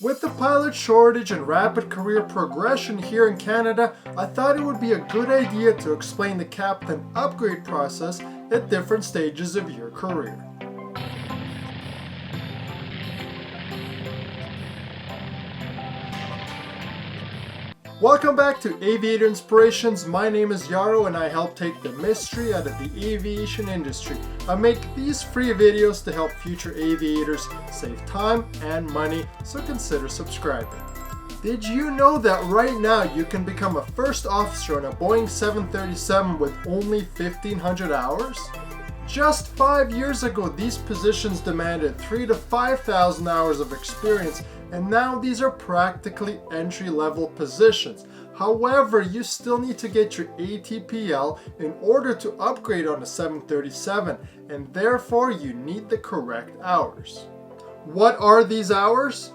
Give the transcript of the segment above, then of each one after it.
With the pilot shortage and rapid career progression here in Canada, I thought it would be a good idea to explain the captain upgrade process at different stages of your career. Welcome back to Aviator Inspirations. My name is Yaro and I help take the mystery out of the aviation industry. I make these free videos to help future aviators save time and money, so consider subscribing. Did you know that right now you can become a first officer on a Boeing 737 with only 1,500 hours? Just 5 years ago, these positions demanded 3,000 to 5,000 hours of experience, and now these are practically entry-level positions. However, you still need to get your ATPL in order to upgrade on a 737, and therefore you need the correct hours. What are these hours?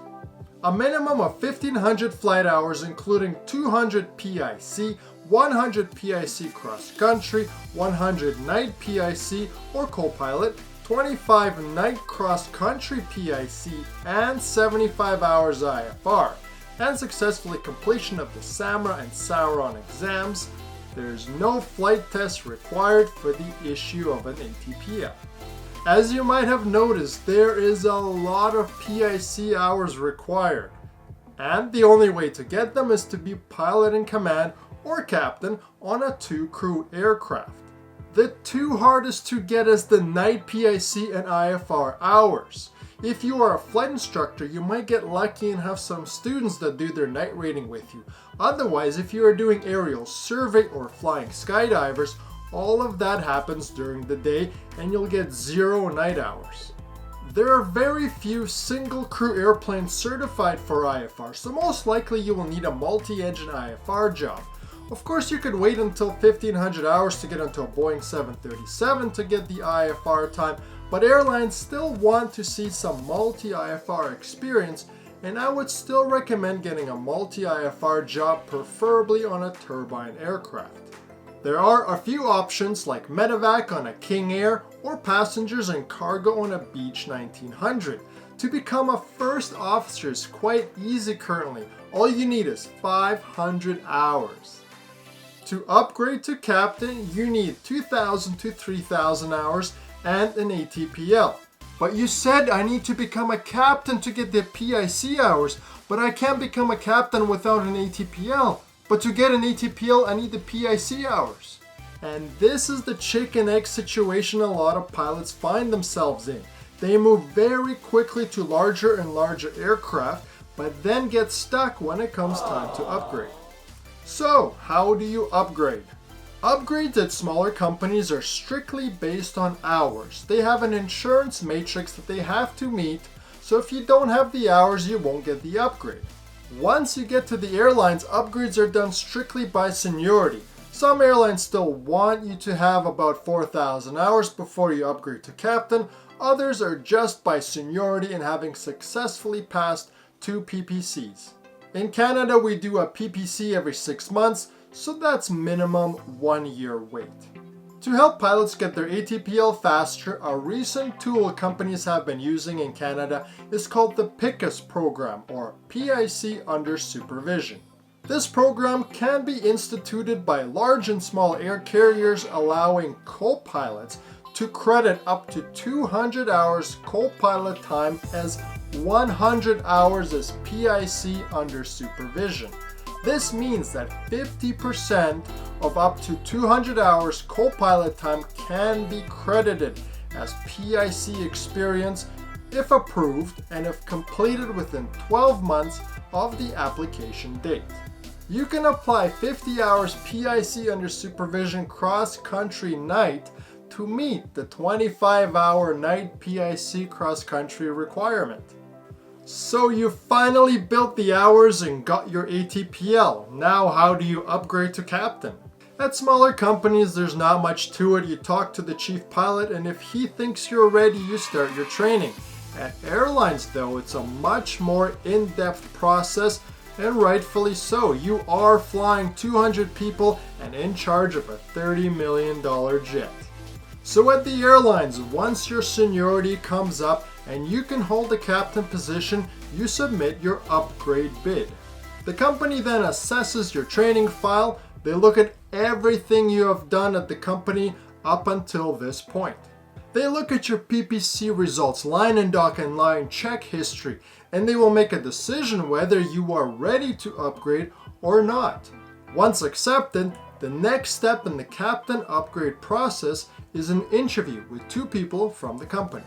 A minimum of 1,500 flight hours, including 200 PIC, 100 PIC cross-country, 100 night PIC or co-pilot, 25 night cross-country PIC, and 75 hours IFR, and successfully completion of the SAMRA and SAURON exams. There's no flight test required for the issue of an ATPL. As you might have noticed, there is a lot of PIC hours required, and the only way to get them is to be pilot in command or captain on a 2-crew aircraft. The two hardest to get is the night PIC and IFR hours. If you are a flight instructor, you might get lucky and have some students that do their night rating with you. Otherwise, if you are doing aerial survey or flying skydivers, all of that happens during the day and you'll get 0 night hours. There are very few single crew airplanes certified for IFR, so most likely you will need a multi-engine IFR job. Of course, you could wait until 1,500 hours to get onto a Boeing 737 to get the IFR time, but airlines still want to see some multi-IFR experience, and I would still recommend getting a multi-IFR job, preferably on a turbine aircraft. There are a few options like medevac on a King Air or passengers and cargo on a Beech 1900. To become a first officer is quite easy currently. All you need is 500 hours. To upgrade to captain, you need 2,000 to 3,000 hours and an ATPL. But you said I need to become a captain to get the PIC hours, but I can't become a captain without an ATPL. But to get an ATPL, I need the PIC hours. And this is the chicken egg situation a lot of pilots find themselves in. They move very quickly to larger and larger aircraft, but then get stuck when it comes time to upgrade. So, how do you upgrade? Upgrades at smaller companies are strictly based on hours. They have an insurance matrix that they have to meet, so if you don't have the hours, you won't get the upgrade. Once you get to the airlines, upgrades are done strictly by seniority. Some airlines still want you to have about 4,000 hours before you upgrade to captain. Others are just by seniority and having successfully passed 2 PPCs. In Canada, we do a PPC every 6 months, so that's minimum 1 year wait. To help pilots get their ATPL faster, a recent tool companies have been using in Canada is called the PICUS program, or PIC Under Supervision. This program can be instituted by large and small air carriers, allowing co-pilots to credit up to 200 hours co-pilot time as 100 hours as PIC under supervision. This means that 50% of up to 200 hours co-pilot time can be credited as PIC experience if approved and if completed within 12 months of the application date. You can apply 50 hours PIC under supervision cross-country night to meet the 25-hour night PIC cross-country requirement. So you finally built the hours and got your ATPL. Now how do you upgrade to captain? At smaller companies, there's not much to it. You talk to the chief pilot, and if he thinks you're ready, you start your training. At airlines though, it's a much more in-depth process, and rightfully so. You are flying 200 people and in charge of a $30 million jet. So at the airlines, once your seniority comes up and you can hold the captain position, you submit your upgrade bid. The company then assesses your training file. They look at everything you have done at the company up until this point. They look at your PPC results, line and dock and line check history, and they will make a decision whether you are ready to upgrade or not. Once accepted, the next step in the captain upgrade process is an interview with 2 people from the company.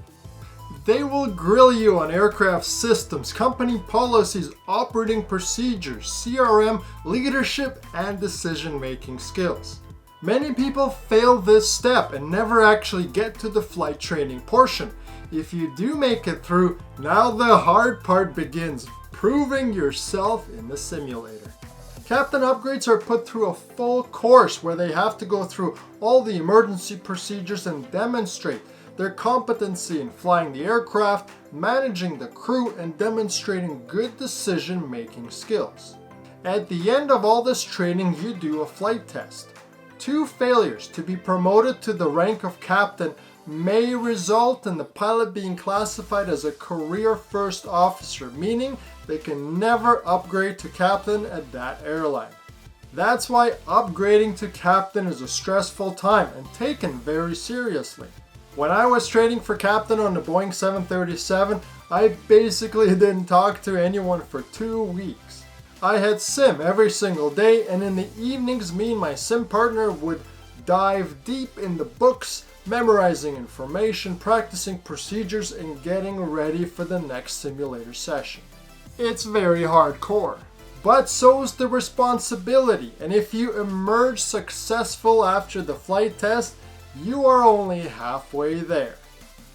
They will grill you on aircraft systems, company policies, operating procedures, CRM, leadership, and decision-making skills. Many people fail this step and never actually get to the flight training portion. If you do make it through, now the hard part begins, proving yourself in the simulator. Captain upgrades are put through a full course where they have to go through all the emergency procedures and demonstrate their competency in flying the aircraft, managing the crew, and demonstrating good decision-making skills. At the end of all this training, you do a flight test. 2 failures to be promoted to the rank of captain may result in the pilot being classified as a career first officer, meaning they can never upgrade to captain at that airline. That's why upgrading to captain is a stressful time and taken very seriously. When I was training for captain on the Boeing 737, I basically didn't talk to anyone for 2 weeks. I had sim every single day, and in the evenings me and my sim partner would dive deep in the books, memorizing information, practicing procedures, and getting ready for the next simulator session. It's very hardcore, but so is the responsibility, and if you emerge successful after the flight test, you are only halfway there.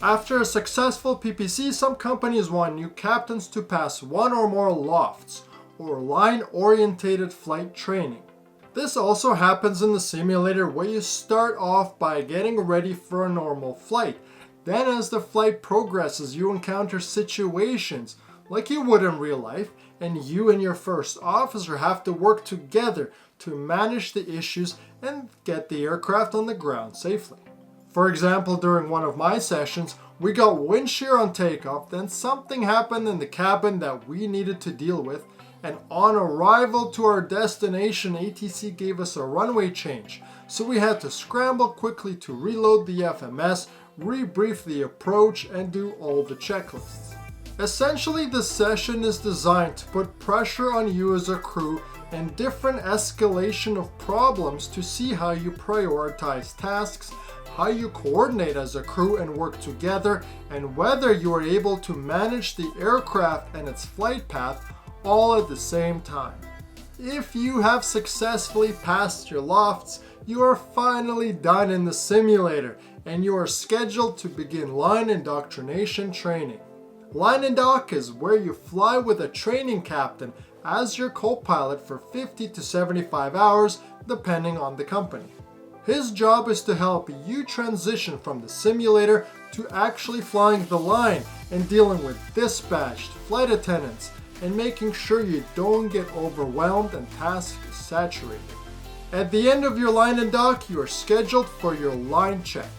After a successful PPC, some companies want new captains to pass 1 or more lofts, or line-orientated flight training. This also happens in the simulator where you start off by getting ready for a normal flight. Then as the flight progresses, you encounter situations like you would in real life, and you and your first officer have to work together to manage the issues and get the aircraft on the ground safely. For example, during one of my sessions, we got wind shear on takeoff, then something happened in the cabin that we needed to deal with, and on arrival to our destination, ATC gave us a runway change, so we had to scramble quickly to reload the FMS, rebrief the approach, and do all the checklists. Essentially, the session is designed to put pressure on you as a crew and different escalation of problems to see how you prioritize tasks, how you coordinate as a crew and work together, and whether you are able to manage the aircraft and its flight path all at the same time. If you have successfully passed your lofts, you are finally done in the simulator and you are scheduled to begin line indoctrination training. Line and dock is where you fly with a training captain as your co-pilot for 50 to 75 hours depending on the company. His job is to help you transition from the simulator to actually flying the line and dealing with dispatched flight attendants and making sure you don't get overwhelmed and task saturated. At the end of your line and dock, you are scheduled for your line check.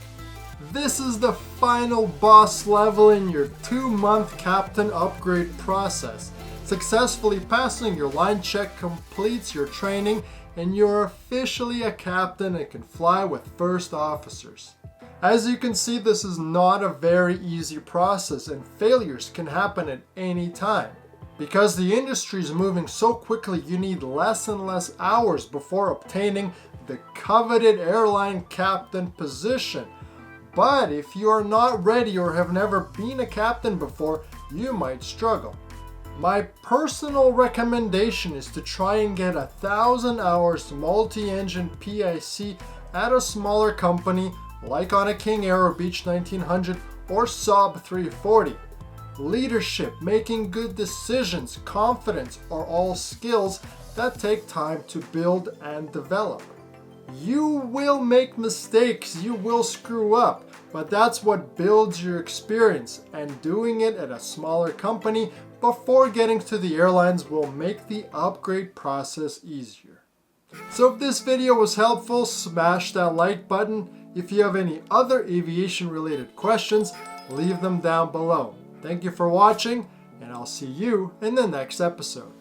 This is the final boss level in your 2-month captain upgrade process. Successfully passing your line check completes your training and you're officially a captain and can fly with first officers. As you can see, this is not a very easy process and failures can happen at any time. Because the industry is moving so quickly, you need less and less hours before obtaining the coveted airline captain position. But if you are not ready or have never been a captain before, you might struggle. My personal recommendation is to try and get 1,000 hours multi-engine PIC at a smaller company like on a King Aero Beech 1900 or Saab 340. Leadership, making good decisions, confidence are all skills that take time to build and develop. You will make mistakes, you will screw up, but that's what builds your experience, and doing it at a smaller company before getting to the airlines will make the upgrade process easier. So if this video was helpful, smash that like button. If you have any other aviation related questions, leave them down below. Thank you for watching, and I'll see you in the next episode.